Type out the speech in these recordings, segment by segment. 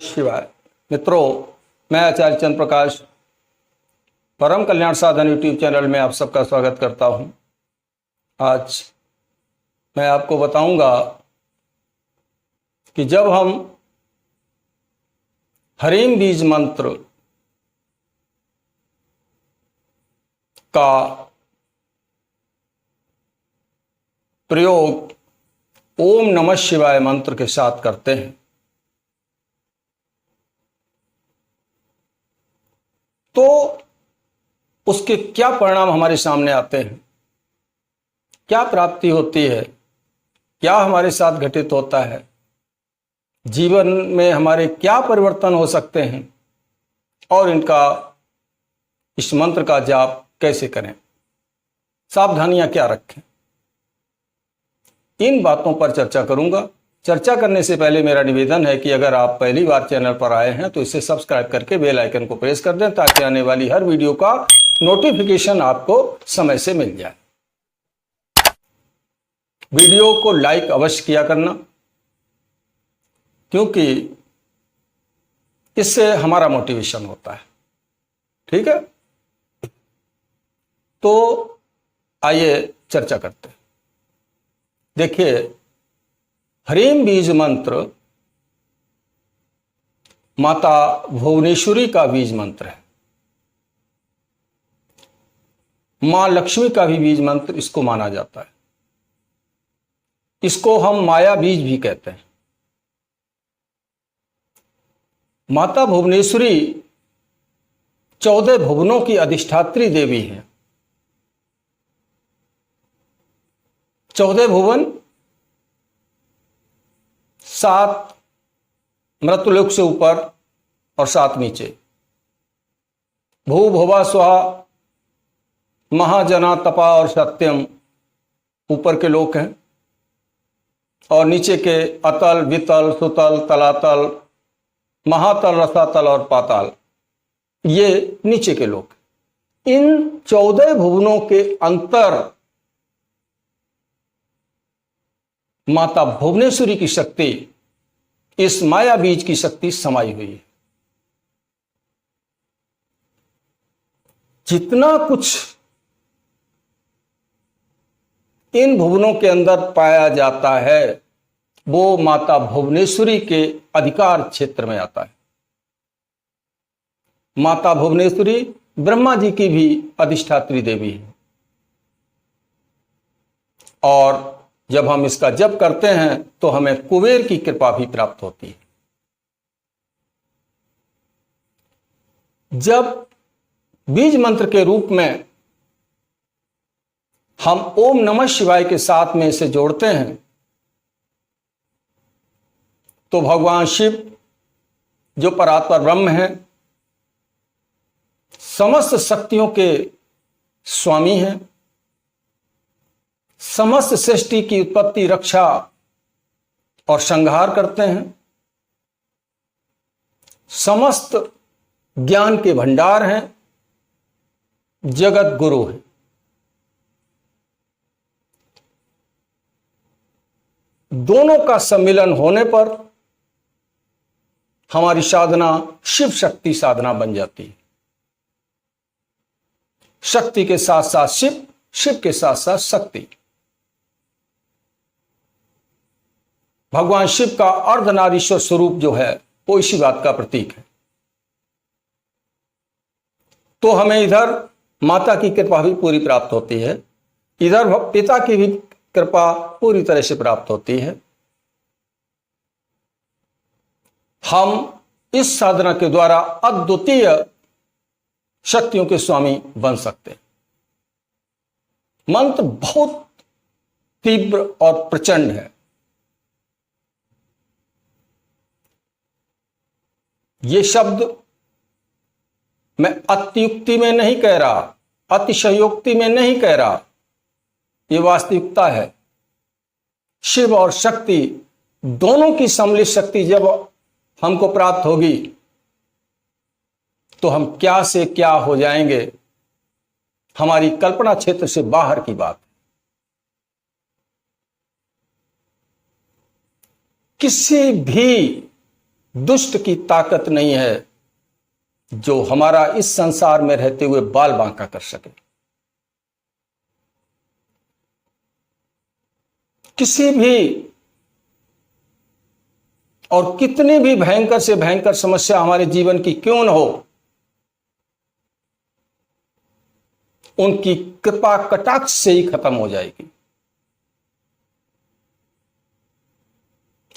शिवाय मित्रों, मैं आचार्य चंद्र प्रकाश परम कल्याण साधन यूट्यूब चैनल में आप सबका स्वागत करता हूं। आज मैं आपको बताऊंगा कि जब हम हरीम बीज मंत्र का प्रयोग ओम नमः शिवाय मंत्र के साथ करते हैं तो उसके क्या परिणाम हमारे सामने आते हैं, क्या प्राप्ति होती है, क्या हमारे साथ घटित होता है, जीवन में हमारे क्या परिवर्तन हो सकते हैं और इस मंत्र का जाप कैसे करें, सावधानियां क्या रखें, इन बातों पर चर्चा करूंगा। चर्चा करने से पहले मेरा निवेदन है कि अगर आप पहली बार चैनल पर आए हैं तो इसे सब्सक्राइब करके बेल आइकन को प्रेस कर दें ताकि आने वाली हर वीडियो का नोटिफिकेशन आपको समय से मिल जाए। वीडियो को लाइक अवश्य किया करना, क्योंकि इससे हमारा मोटिवेशन होता है। ठीक है, तो आइए चर्चा करते हैं। देखिए, हरीम बीज मंत्र माता भुवनेश्वरी का बीज मंत्र है। मां लक्ष्मी का भी बीज मंत्र इसको माना जाता है। इसको हम माया बीज भी कहते हैं। माता भुवनेश्वरी 14 भुवनों की अधिष्ठात्री देवी है। 14 भुवन, 7 मृत्युलोक से ऊपर और 7 नीचे। भू भुवा स्वाहा महाजना तपा और सत्यम ऊपर के लोक हैं, और नीचे के अतल वितल सुतल तलातल महातल रसातल और पाताल, ये नीचे के लोक। इन 14 भुवनों के अंतर माता भुवनेश्वरी की शक्ति, इस माया बीज की शक्ति समाई हुई है। जितना कुछ इन भुवनों के अंदर पाया जाता है वो माता भुवनेश्वरी के अधिकार क्षेत्र में आता है। माता भुवनेश्वरी ब्रह्मा जी की भी अधिष्ठात्री देवी है, और जब हम इसका जप करते हैं तो हमें कुबेर की कृपा भी प्राप्त होती है। जब बीज मंत्र के रूप में हम ओम नमः शिवाय के साथ में इसे जोड़ते हैं तो भगवान शिव, जो परात्पर ब्रह्म हैं, समस्त शक्तियों के स्वामी हैं, समस्त सृष्टि की उत्पत्ति, रक्षा और संहार करते हैं, समस्त ज्ञान के भंडार हैं, जगत गुरु हैं। दोनों का सम्मिलन होने पर हमारी साधना शिव शक्ति साधना बन जाती है। शक्ति के साथ साथ शिव, शिव के साथ साथ शक्ति। भगवान शिव का अर्धनारीश्वर स्वरूप जो है वो इसी बात का प्रतीक है। तो हमें इधर माता की कृपा भी पूरी प्राप्त होती है, इधर पिता की भी कृपा पूरी तरह से प्राप्त होती है। हम इस साधना के द्वारा अद्वितीय शक्तियों के स्वामी बन सकते हैं। मंत्र बहुत तीव्र और प्रचंड है। ये शब्द मैं अत्युक्ति में नहीं कह रहा, अतिशयोक्ति में नहीं कह रहा, ये वास्तविकता है। शिव और शक्ति दोनों की सम्मिलित शक्ति जब हमको प्राप्त होगी तो हम क्या से क्या हो जाएंगे, हमारी कल्पना क्षेत्र से बाहर की बात। किसी भी दुष्ट की ताकत नहीं है जो हमारा इस संसार में रहते हुए बाल बांका कर सके। किसी भी और कितनी भी भयंकर से भयंकर समस्या हमारे जीवन की क्यों न हो, उनकी कृपा कटाक्ष से ही खत्म हो जाएगी।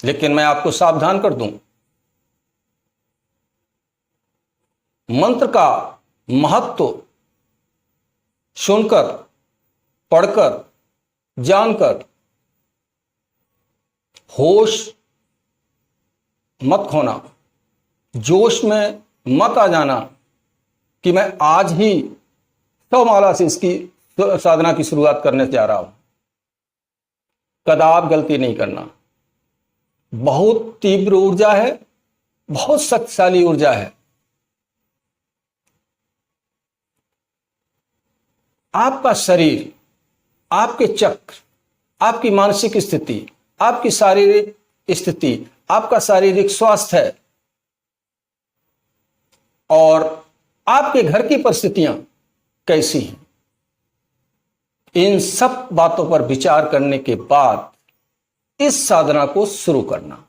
लेकिन मैं आपको सावधान कर दूं, मंत्र का महत्व सुनकर, पढ़कर, जानकर होश मत खोना, जोश में मत आ जाना कि मैं आज ही 100 माला से इसकी साधना की शुरुआत करने जा रहा हूं। कदाप गलती नहीं करना। बहुत तीव्र ऊर्जा है, बहुत शक्तिशाली ऊर्जा है। आपका शरीर, आपके चक्र, आपकी मानसिक स्थिति, आपकी शारीरिक स्थिति, आपका शारीरिक स्वास्थ्य है और आपके घर की परिस्थितियां कैसी हैं, इन सब बातों पर विचार करने के बाद इस साधना को शुरू करना,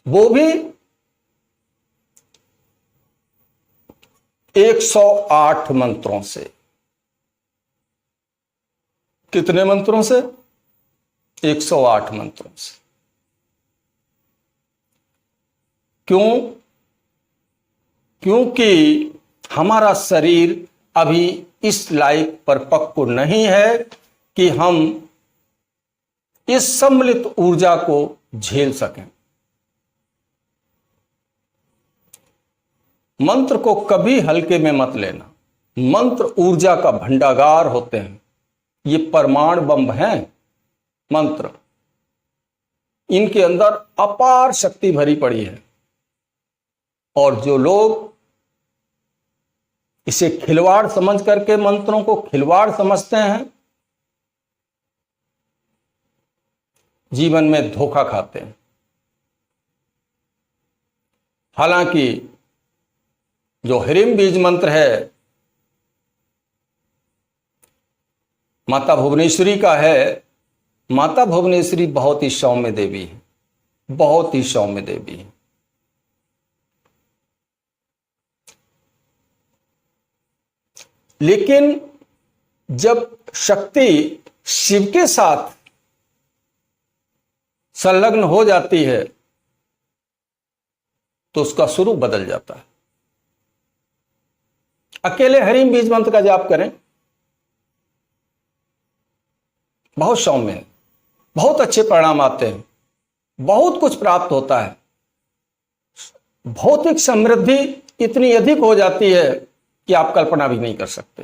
वो भी 108 मंत्रों से। कितने मंत्रों से? 108 मंत्रों से। क्यों? क्योंकि हमारा शरीर अभी इस लायक परिपक्व नहीं है कि हम इस सम्मिलित ऊर्जा को झेल सकें। मंत्र को कभी हल्के में मत लेना। मंत्र ऊर्जा का भंडागार होते हैं। ये परमाणु बम हैं मंत्र, इनके अंदर अपार शक्ति भरी पड़ी है और जो लोग इसे खिलवाड़ समझ करके मंत्रों को खिलवाड़ समझते हैं, जीवन में धोखा खाते हैं। हालांकि जो ह्रीम बीज मंत्र है माता भुवनेश्वरी का है। माता भुवनेश्वरी बहुत ही सौम्य देवी है, बहुत ही सौम्य देवी है। लेकिन जब शक्ति शिव के साथ संलग्न हो जाती है तो उसका स्वरूप बदल जाता है। अकेले ह्रीम बीज मंत्र का जाप करें, बहुत सौम्य है, बहुत अच्छे परिणाम आते हैं, बहुत कुछ प्राप्त होता है। भौतिक समृद्धि इतनी अधिक हो जाती है कि आप कल्पना भी नहीं कर सकते।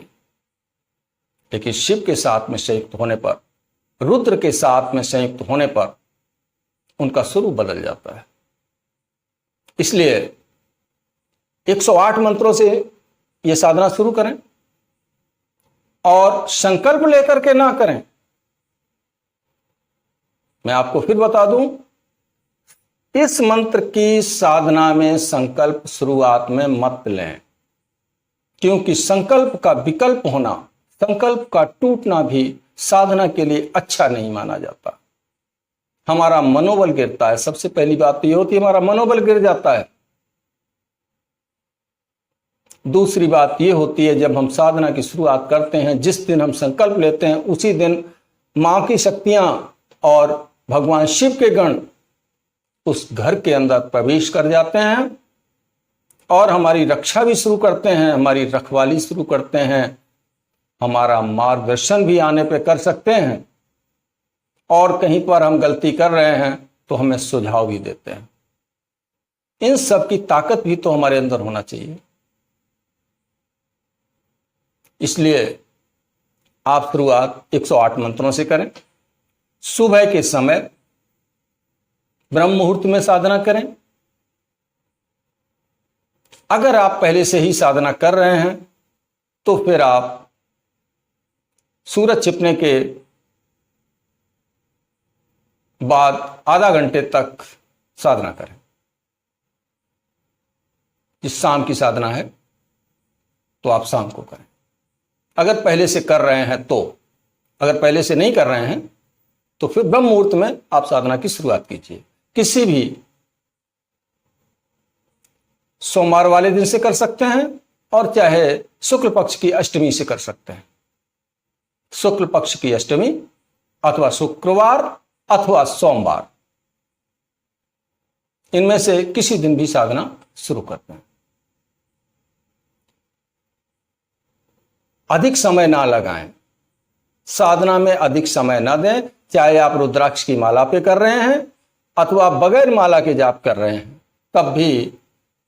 लेकिन शिव के साथ में संयुक्त होने पर, रुद्र के साथ में संयुक्त होने पर उनका स्वरूप बदल जाता है। इसलिए 108 मंत्रों से यह साधना शुरू करें और संकल्प लेकर के ना करें। मैं आपको फिर बता दूं, इस मंत्र की साधना में संकल्प शुरुआत में मत लें, क्योंकि संकल्प का विकल्प होना, संकल्प का टूटना भी साधना के लिए अच्छा नहीं माना जाता। हमारा मनोबल गिरता है। सबसे पहली बात तो यह होती है हमारा मनोबल गिर जाता है। दूसरी बात यह होती है जब हम साधना की शुरुआत करते हैं, जिस दिन हम संकल्प लेते हैं उसी दिन मां की शक्तियां और भगवान शिव के गण उस घर के अंदर प्रवेश कर जाते हैं और हमारी रक्षा भी शुरू करते हैं, हमारी रखवाली शुरू करते हैं, हमारा मार्गदर्शन भी आने पे कर सकते हैं और कहीं पर हम गलती कर रहे हैं तो हमें सुझाव भी देते हैं। इन सब की ताकत भी तो हमारे अंदर होना चाहिए। इसलिए आप शुरुआत 108 मंत्रों से करें। सुबह के समय ब्रह्म मुहूर्त में साधना करें। अगर आप पहले से ही साधना कर रहे हैं तो फिर आप सूरज छिपने के बाद आधा घंटे तक साधना करें। जिस शाम की साधना है तो आप शाम को करें। अगर पहले से कर रहे हैं तो, अगर पहले से नहीं कर रहे हैं तो फिर ब्रह्म मुहूर्त में आप साधना की शुरुआत कीजिए। किसी भी सोमवार वाले दिन से कर सकते हैं और चाहे शुक्ल पक्ष की अष्टमी से कर सकते हैं। शुक्ल पक्ष की अष्टमी अथवा शुक्रवार अथवा सोमवार, इनमें से किसी दिन भी साधना शुरू करते हैं। अधिक समय ना लगाएं, साधना में अधिक समय ना दें। चाहे आप रुद्राक्ष की माला पे कर रहे हैं अथवा बगैर माला के जाप कर रहे हैं, तब भी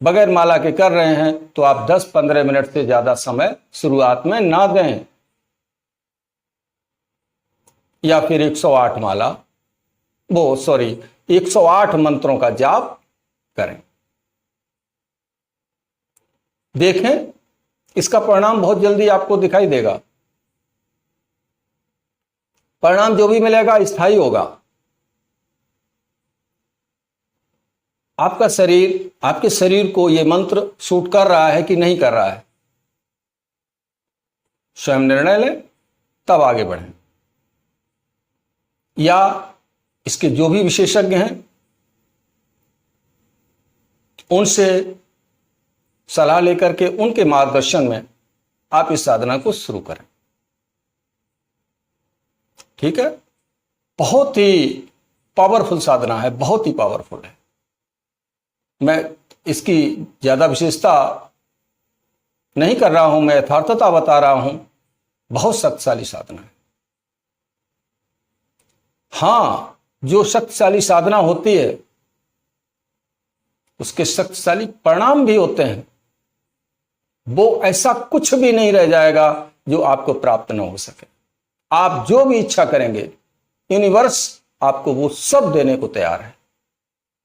बगैर माला के कर रहे हैं तो आप 10-15 मिनट से ज्यादा समय शुरुआत में ना दें। या फिर 108 माला 108 मंत्रों का जाप करें। देखें, इसका परिणाम बहुत जल्दी आपको दिखाई देगा। परिणाम जो भी मिलेगा स्थायी होगा। आपका शरीर, आपके शरीर को यह मंत्र सूट कर रहा है कि नहीं कर रहा है, स्वयं निर्णय लें, तब आगे बढ़ें। या इसके जो भी विशेषज्ञ हैं उनसे सलाह लेकर के उनके मार्गदर्शन में आप इस साधना को शुरू करें। ठीक है, बहुत ही पावरफुल साधना है, बहुत ही पावरफुल है। मैं इसकी ज्यादा विशेषता नहीं कर रहा हूं, मैं यथार्थता बता रहा हूं। बहुत शक्तिशाली साधना है। हां, जो शक्तिशाली साधना होती है उसके शक्तिशाली परिणाम भी होते हैं। वो ऐसा कुछ भी नहीं रह जाएगा जो आपको प्राप्त न हो सके। आप जो भी इच्छा करेंगे, यूनिवर्स आपको वो सब देने को तैयार है,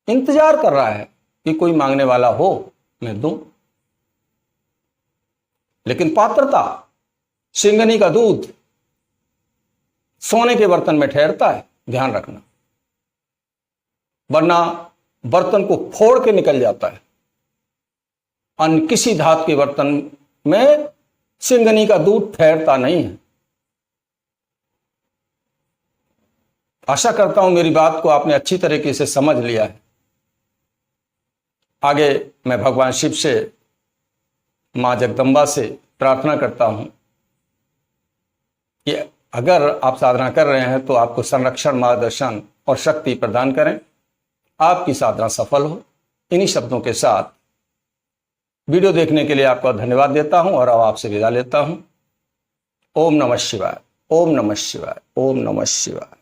इंतजार कर रहा है कि कोई मांगने वाला हो, मैं दूं। लेकिन पात्रता, सिंघनी का दूध सोने के बर्तन में ठहरता है, ध्यान रखना, वरना बर्तन को फोड़ के निकल जाता है। अन्य किसी धातु के बर्तन में सिंघनी का दूध ठहरता नहीं है। आशा करता हूं मेरी बात को आपने अच्छी तरीके से समझ लिया है। आगे मैं भगवान शिव से, मां जगदम्बा से प्रार्थना करता हूं कि अगर आप साधना कर रहे हैं तो आपको संरक्षण, मार्गदर्शन और शक्ति प्रदान करें, आपकी साधना सफल हो। इन्हीं शब्दों के साथ वीडियो देखने के लिए आपका धन्यवाद देता हूं और अब आपसे विदा लेता हूं। ओम नमः शिवाय, ओम नमः शिवाय, ओम नमः शिवाय।